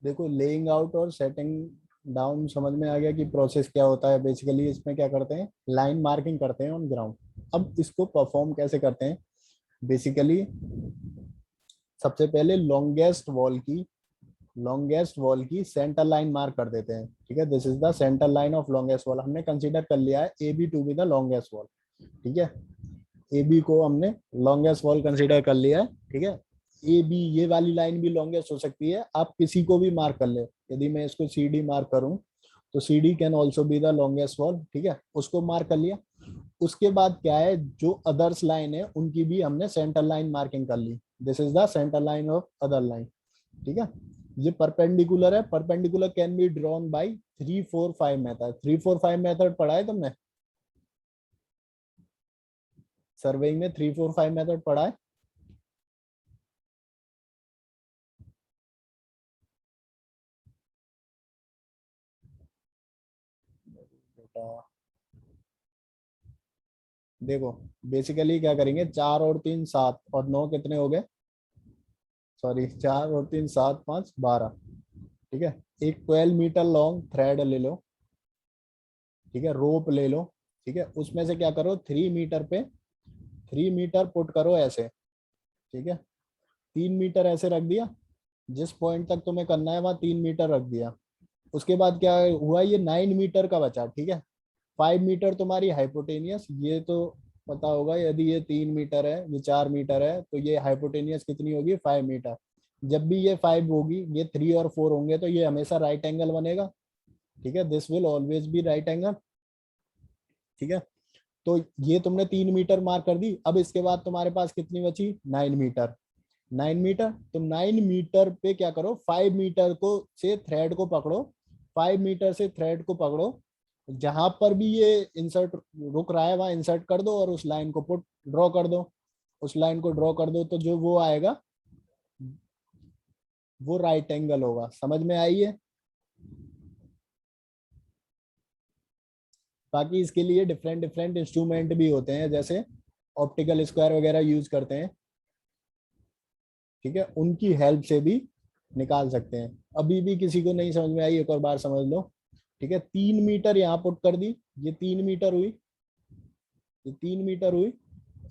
देखो laying out और setting down समझ में आ गया कि प्रोसेस क्या होता है। बेसिकली इसमें क्या करते हैं, लाइन मार्किंग करते हैं ऑन ग्राउंड। अब इसको परफॉर्म कैसे करते हैं, बेसिकली सबसे पहले लॉन्गेस्ट वॉल की सेंटर लाइन मार्क कर देते हैं। ठीक है, this is the centre line of longest wall. हमने कंसीडर कर लिया है A B to B the longest wall. ठीक है, ए बी को हमने लॉन्गेस्ट वॉल कंसीडर कर लिया है। ठीक है, ए बी ये वाली लाइन भी लॉन्गेस्ट हो सकती है, आप किसी को भी मार्क कर ले। यदि मैं इसको सी डी मार्क करूं तो C D can also be the longest wall. ठीक है, उसको मार्क कर लिया। उसके बाद क्या है, जो अदर्स लाइन है उनकी भी हमने सेंटर लाइन मार्किंग कर ली। This is the centre line of other line. ठीक है, ये परपेंडिकुलर है। Perpendicular can be drawn by 3-4-5 method. 3-4-5 method पढ़ा है तुमने सर्वेइंग में? 3-4-5 मेथड पढ़ा है? बेटा देखो, बेसिकली क्या करेंगे, 4 और 3 7 और 9 कितने हो गए, सॉरी 4 और 3 7 5 12। ठीक है, एक 12 मीटर लॉन्ग थ्रेड ले लो। ठीक है, रोप ले लो। ठीक है, उसमें से क्या करो, 3 मीटर पे 3 मीटर पुट करो ऐसे। ठीक है, 3 मीटर ऐसे रख दिया, जिस पॉइंट तक तुम्हें करना है वहां 3 मीटर रख दिया। उसके बाद क्या हुआ, ये 9 मीटर का बचा। ठीक है, 5 मीटर तुम्हारी हाइपोटेनियस, ये तो पता होगा। यदि ये 3 मीटर है, ये 4 मीटर है, तो ये हाइपोटेनियस कितनी होगी, 5 मीटर। जब भी ये 5 होगी, ये 3 और 4 होंगे, तो ये हमेशा राइट एंगल बनेगा। ठीक है, this will always be right angle. ठीक है, तो ये तुमने 3 मीटर मार्क कर दी। अब इसके बाद तुम्हारे पास कितनी बची, 9 मीटर। 9 मीटर, तो 9 मीटर पे क्या करो, 5 मीटर को से थ्रेड को पकड़ो। 5 मीटर से थ्रेड को पकड़ो, जहां पर भी ये इंसर्ट रुक रहा है वहां इंसर्ट कर दो और उस लाइन को पुट ड्रॉ कर दो। उस लाइन को ड्रॉ कर दो तो जो वो आएगा वो राइट एंगल होगा। समझ में आई है? बाकी इसके लिए डिफरेंट डिफरेंट इंस्ट्रूमेंट भी होते हैं, जैसे ऑप्टिकल स्क्वायर वगैरह यूज करते हैं। ठीक है, उनकी हेल्प से भी निकाल सकते हैं। अभी भी किसी को नहीं समझ में आई, एक और बार समझ लो। ठीक है, 3 मीटर यहाँ पुट कर दी, ये 3 मीटर हुई, ये 3 मीटर हुई।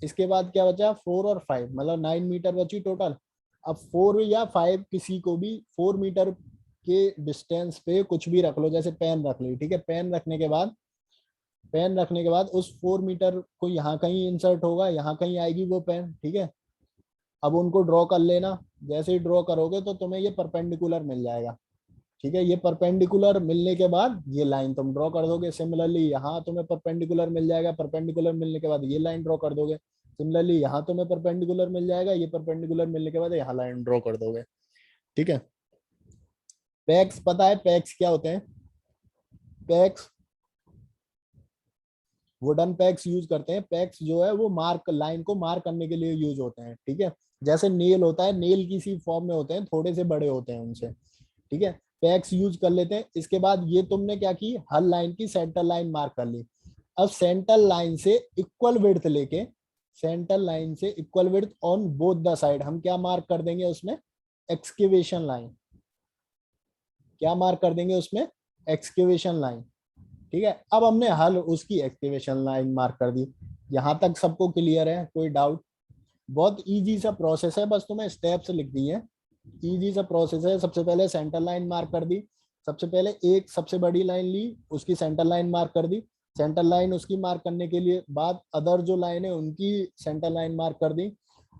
इसके बाद क्या बचा, 4 और 5, मतलब 9 मीटर बची टोटल। अब 4 या 5 किसी को भी 4 मीटर के डिस्टेंस पे कुछ भी रख लो, जैसे पेन रख ली। ठीक है, पेन रखने के बाद उस 4 मीटर को यहाँ कहीं इंसर्ट होगा, यहाँ कहीं आएगी वो पेन। ठीक है, अब उनको ड्रॉ कर लेना। जैसे ही ड्रॉ करोगे तो तुम्हें ये परपेंडिकुलर मिल जाएगा। ठीक है, ये परपेंडिकुलर मिलने के बाद ये लाइन तुम ड्रॉ कर दोगे। सिमिलरली यहाँ तुम्हें परपेंडिकुलर मिल जाएगा, परपेंडिकुलर मिलने के बाद ये लाइन ड्रॉ कर दोगे। सिमिलरली यहाँ तुम्हें परपेंडिकुलर मिल जाएगा, ये परपेंडिकुलर मिलने के बाद यहाँ लाइन ड्रॉ कर दोगे। ठीक है, पैक्स पता है, पैक्स क्या होते हैं? पैक्स, वुडन पैक्स यूज करते हैं। पैक्स जो है वो मार्क, लाइन को मार्क करने के लिए यूज होते हैं। ठीक है, जैसे नेल होता है, नेल किसी फॉर्म में होते हैं, थोड़े से बड़े होते हैं उनसे। ठीक है, पैक्स यूज कर लेते हैं। इसके बाद ये तुमने क्या की, हर लाइन की सेंटर लाइन मार्क कर ली। अब सेंटर लाइन से इक्वल विड्थ लेके, सेंटर लाइन से equal width on both the side हम क्या मार्क कर देंगे उसमें, एक्सकेवेशन लाइन। क्या मार्क कर देंगे उसमें, एक्सकेवेशन लाइन। ठीक है, अब हमने हल उसकी एक्सकेवेशन लाइन मार्क कर दी। यहां तक सबको क्लियर है, कोई डाउट? बहुत इजी सा प्रोसेस है, बस तुम्हें स्टेप्स लिख दी है। इजी सा प्रोसेस है। सबसे पहले सेंटर लाइन मार्क कर दी। सबसे पहले एक सबसे बड़ी लाइन ली, उसकी सेंटर लाइन मार्क कर दी। सेंटर लाइन उसकी मार्क करने के लिए बाद अदर जो लाइन है उनकी सेंटर लाइन मार्क कर दी।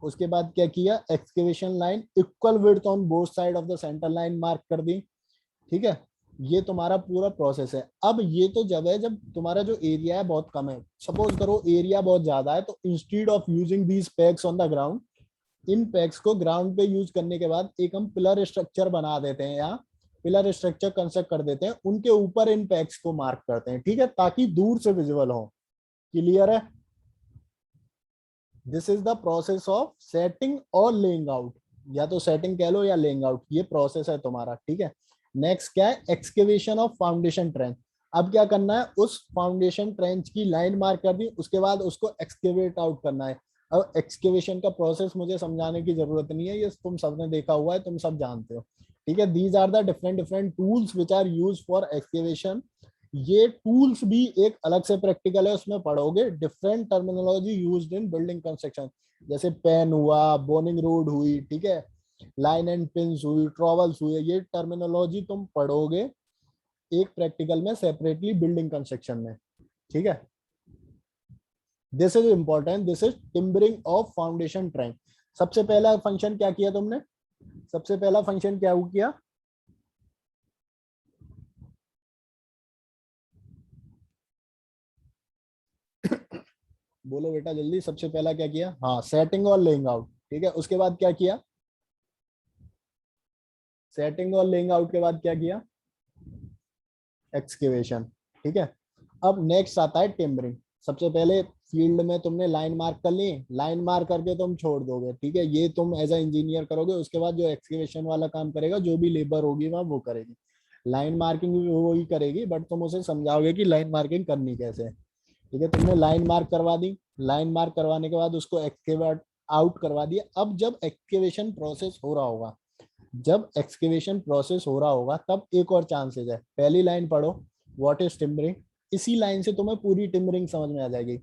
उसके बाद क्या किया, excavation line equal width on both side of the centre line mark कर दी। ठीक है, ये तुम्हारा पूरा प्रोसेस है। अब ये तो जब है जब तुम्हारा जो एरिया है बहुत कम है। सपोज करो एरिया बहुत ज्यादा है, तो instead of using these PACS on the ground, in PACS को ग्राउंड पे यूज करने के बाद एक हम पिलर स्ट्रक्चर बना देते हैं, या पिलर स्ट्रक्चर कंस्ट्रक्ट कर देते हैं, उनके ऊपर इन पैक्स को मार्क करते हैं। ठीक है, ताकि दूर से विजिबल हो। क्लियर है? This is the process of setting और लेइंग आउट। या तो सेटिंग कह लो या लेइंग आउट, ये प्रोसेस है तुम्हारा। ठीक है, नेक्स्ट क्या है, एक्सकेवेशन ऑफ फाउंडेशन ट्रेंच। अब क्या करना है, उस फाउंडेशन ट्रेंच की लाइन मार्क कर दी, उसके बाद उसको एक्सकेवेट आउट करना है। अब एक्सकेवेशन का प्रोसेस मुझे समझाने की जरूरत नहीं है, ये तुम सबने देखा हुआ है, तुम सब जानते हो। ठीक है, these are the different different tools which are use for excavation. ये टूल्स भी एक अलग से प्रैक्टिकल है, उसमें पढ़ोगे different terminology used in building construction, जैसे पेन हुआ, बोनिंग रोड हुई, ठीक है, लाइन एंड पिंस हुई, ट्रॉवल्स हुए, ये टर्मिनोलॉजी तुम पढ़ोगे एक प्रैक्टिकल में सेपरेटली बिल्डिंग कंस्ट्रक्शन में। ठीक है, this is important, this is timbering of foundation trench. सबसे पहला फंक्शन क्या किया तुमने, सबसे पहला फंक्शन क्या किया, बोलो बेटा जल्दी, सबसे पहला क्या किया, हाँ सेटिंग और लेइंग आउट। ठीक है, उसके बाद क्या किया, सेटिंग और लेइंग आउट के बाद क्या किया, एक्सकेवेशन। ठीक है, अब नेक्स्ट आता है टिम्बरिंग। सबसे पहले फील्ड में तुमने लाइन मार्क कर ली, लाइन मार्क करके तुम छोड़ दोगे, ठीक है, ये तुम एज अ इंजीनियर करोगे। उसके बाद जो एक्सकेवेशन वाला काम करेगा, जो भी लेबर होगी वहाँ वो करेगी, लाइन मार्किंग भी वो ही करेगी, बट तुम उसे समझाओगे कि लाइन मार्किंग करनी कैसे है। ठीक है, तुमने लाइन मार्क करवा दी, लाइन मार्क करवाने के बाद उसको एक्सकेवेट आउट करवा दिया। अब जब एक्सकेवेशन प्रोसेस हो रहा होगा, जब एक्सकेवेशन प्रोसेस हो रहा होगा तब एक और चांसेस है। पहली लाइन पढ़ो, व्हाट इज टिम्बरिंग, इसी लाइन से तुम्हें पूरी टिम्बरिंग समझ में आ जाएगी।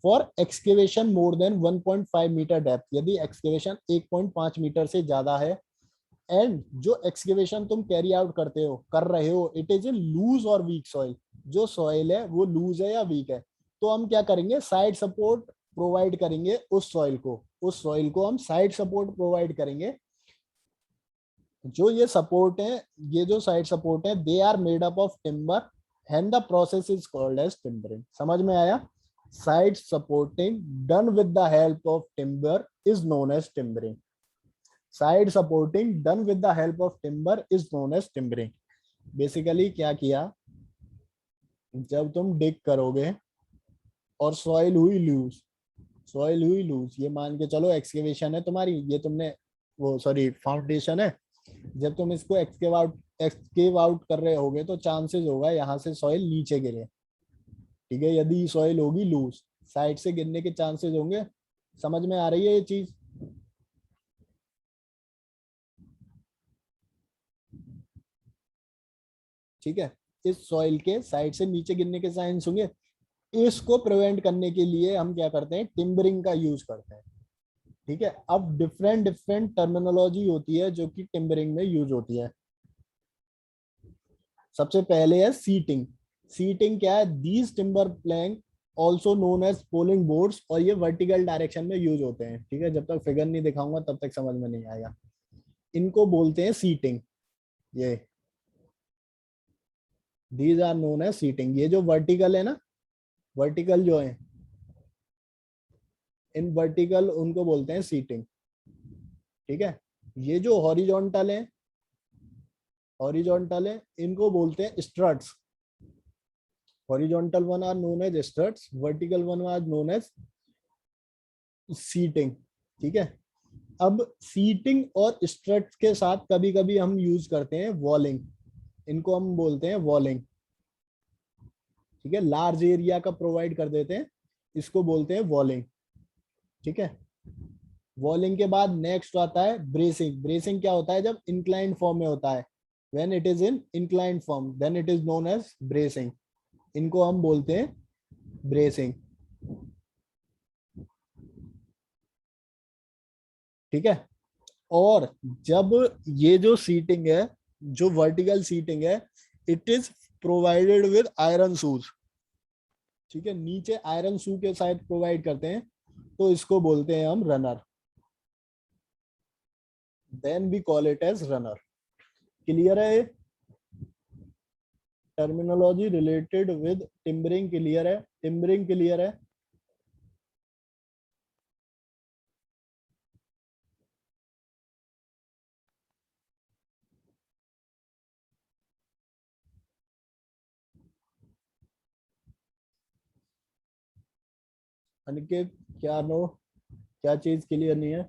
For excavation more than 1.5 metre depth, यदि एक्सकेवेशन 1.5 मीटर से ज्यादा है, एंड जो एक्सकेवेशन तुम कैरी आउट करते हो, कर रहे हो, इट इज इन लूज और वीक सॉइल, जो सॉइल है वो लूज है या वीक है, तो हम क्या करेंगे, साइड सपोर्ट प्रोवाइड करेंगे उस सॉइल को, उस सॉइल को हम साइड सपोर्ट प्रोवाइड करेंगे। जो ये सपोर्ट है, ये जो साइड सपोर्ट है, they are made up of timber and the process is called as timbering. समझ में आया, side supporting done with the help of timber is known as timbering, side supporting done with the help of timber is known as timbering. Basically क्या किया, जब तुम डिग करोगे और soil हुई लूज, सॉइल हुई लूज, ये मान के चलो एक्सकेवेशन है तुम्हारी, ये तुमने वो सॉरी फाउंडेशन है, जब तुम इसको एक्सकेव आउट कर रहे होगे तो चांसेस होगा यहाँ से सॉइल नीचे गिरे। ठीक है, यदि सॉइल होगी लूज, साइड से गिरने के चांसेस होंगे। समझ में आ रही है ये चीज, ठीक है, इस सॉइल के साइड से नीचे गिरने के चांस होंगे। इसको प्रिवेंट करने के लिए हम क्या करते हैं, टिम्बरिंग का यूज करते हैं। ठीक है, अब डिफरेंट डिफरेंट टर्मिनोलॉजी होती है जो कि टिम्बरिंग में यूज होती है। सबसे पहले है सीटिंग। सीटिंग क्या है, these timber plank also known as poling boards, और ये वर्टिकल डायरेक्शन में यूज होते हैं। ठीक है, जब तक फिगर नहीं दिखाऊंगा तब तक समझ में नहीं आएगा। इनको बोलते हैं सीटिंग, ये these are known as sheeting. ये जो वर्टिकल है ना, वर्टिकल जो है, इन वर्टिकल उनको बोलते हैं सीटिंग। ठीक है, ये जो हॉरिजॉन्टल है, हॉरिजॉन्टल है, इनको बोलते हैं struts. Horizontal one are known as struts, vertical one are known as sheeting. ठीक है, अब सीटिंग और स्ट्रट्स के साथ कभी कभी हम यूज करते हैं वॉलिंग, इनको हम बोलते हैं वॉलिंग। ठीक है, लार्ज एरिया का प्रोवाइड कर देते हैं, इसको बोलते हैं वॉलिंग। ठीक है, वॉलिंग के बाद नेक्स्ट आता है ब्रेसिंग। ब्रेसिंग क्या होता है, जब इंक्लाइंड फॉर्म में होता है, when it is in inclined form then it is known as bracing, इनको हम बोलते हैं ब्रेसिंग। ठीक है, और जब ये जो सीटिंग है, जो वर्टिकल सीटिंग है, it is provided with iron shoes. ठीक है, नीचे आयरन शू के साथ प्रोवाइड करते हैं, तो इसको बोलते हैं हम runner, then we call it as runner. Clear है, terminology related with timbering clear है, टिम्बरिंग क्लियर है। अनिकेत, क्या नो, क्या चीज क्लियर नहीं है,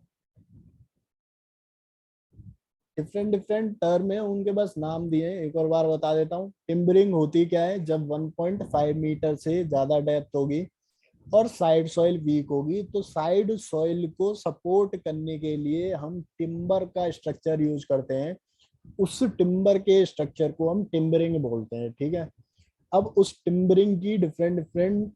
डिफरेंट डिफरेंट टर्म है, उनके बस नाम दिए हैं, एक और बार बता देता हूँ। टिम्बरिंग होती क्या है, जब 1.5 मीटर से ज्यादा डेप्थ होगी और साइड सॉइल वीक होगी, तो साइड सॉइल को सपोर्ट करने के लिए हम टिम्बर का स्ट्रक्चर यूज करते हैं, उस टिम्बर के स्ट्रक्चर को हम टिम्बरिंग बोलते हैं, ठीक है। अब उस टिम्बरिंग की डिफरेंट डिफरेंट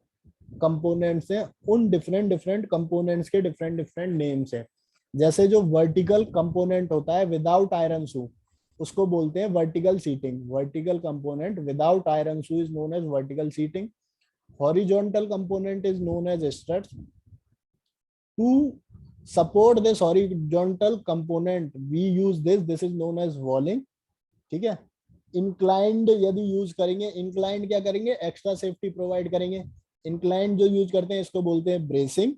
कंपोनेंट्स हैं, उन डिफरेंट डिफरेंट कंपोनेंट्स के डिफरेंट डिफरेंट नेम्स हैं। जैसे जो वर्टिकल कंपोनेंट होता है विदाउट आयरन शू, उसको बोलते हैं vertical sheeting. Vertical component without iron shoe is known as vertical sheeting. Horizontal component is known as struts. To support this horizontal component we use this is known as walling, ठीक है। Inclined यदि use करेंगे, inclined क्या करेंगे, extra safety provide करेंगे। Inclined जो use करते हैं इसको बोलते हैं ब्रेसिंग।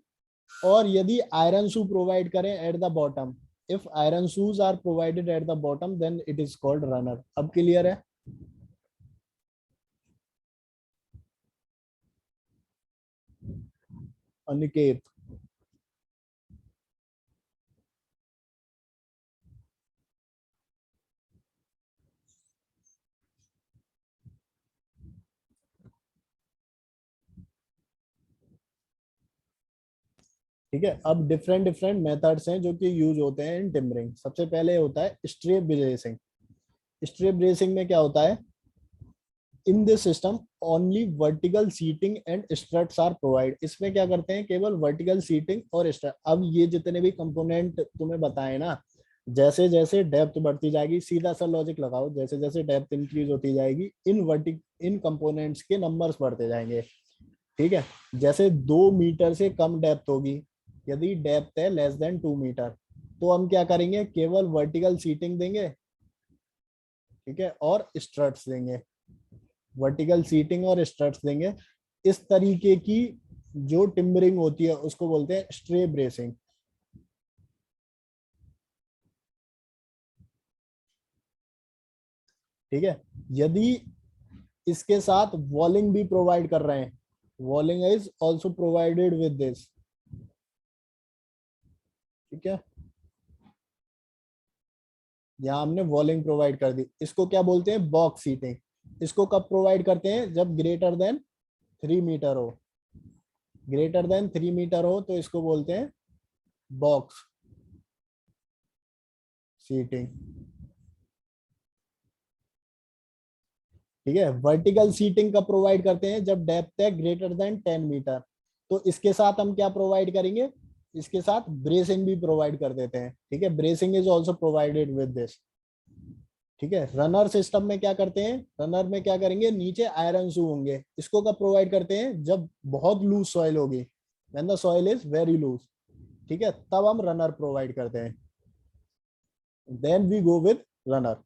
और यदि आयरन शू प्रोवाइड करें at the bottom, if iron shoes are provided eight the bottom then it is called runner. अब क्लियर है? अनिकेत। ठीक है, अब डिफरेंट डिफरेंट मेथड्स हैं जो कि यूज होते हैं इन टिम्बरिंग। सबसे पहले होता है स्ट्रिप ब्रेसिंग। स्ट्रिप ब्रेसिंग में क्या होता है, in this system only vertical sheeting and struts are provide. इसमें क्या करते हैं, केवल वर्टिकल सीटिंग और स्ट्रट। अब ये जितने भी कंपोनेंट तुम्हें बताए ना, जैसे जैसे डेप्थ बढ़ती जाएगी, सीधा सा लॉजिक लगाओ, जैसे जैसे डेप्थ इंक्रीज होती जाएगी इन कंपोनेंट्स के नंबर्स बढ़ते जाएंगे, ठीक है। जैसे 2 मीटर से कम डेप्थ होगी, यदि डेप्थ है लेस देन 2 मीटर, तो हम क्या करेंगे, केवल वर्टिकल सीटिंग देंगे, ठीक है, और स्ट्रट्स देंगे। वर्टिकल सीटिंग और स्ट्रट्स देंगे। इस तरीके की जो टिम्बरिंग होती है उसको बोलते हैं स्ट्रे ब्रेसिंग, ठीक है। यदि इसके साथ वॉलिंग भी प्रोवाइड कर रहे हैं, walling is also provided with this, ठीक है। यहाँ हमने वॉलिंग प्रोवाइड कर दी, इसको क्या बोलते हैं, बॉक्स सीटिंग। इसको कब प्रोवाइड करते हैं, जब ग्रेटर देन 3 मीटर हो। ग्रेटर देन 3 मीटर हो तो इसको बोलते हैं बॉक्स सीटिंग, ठीक है। वर्टिकल सीटिंग कब प्रोवाइड करते हैं, जब डेप्थ है ग्रेटर देन 10 मीटर। तो इसके साथ हम क्या प्रोवाइड करेंगे, इसके साथ ब्रेसिंग भी प्रोवाइड कर देते हैं, ठीक है। Bracing is also provided with this, ठीक है। रनर सिस्टम में क्या करते हैं, रनर में क्या करेंगे, नीचे आयरन शू होंगे। इसको कब प्रोवाइड करते हैं, जब बहुत लूज सॉइल होगी, when the soil is very loose, ठीक है, तब हम रनर प्रोवाइड करते हैं। Then we go with runner.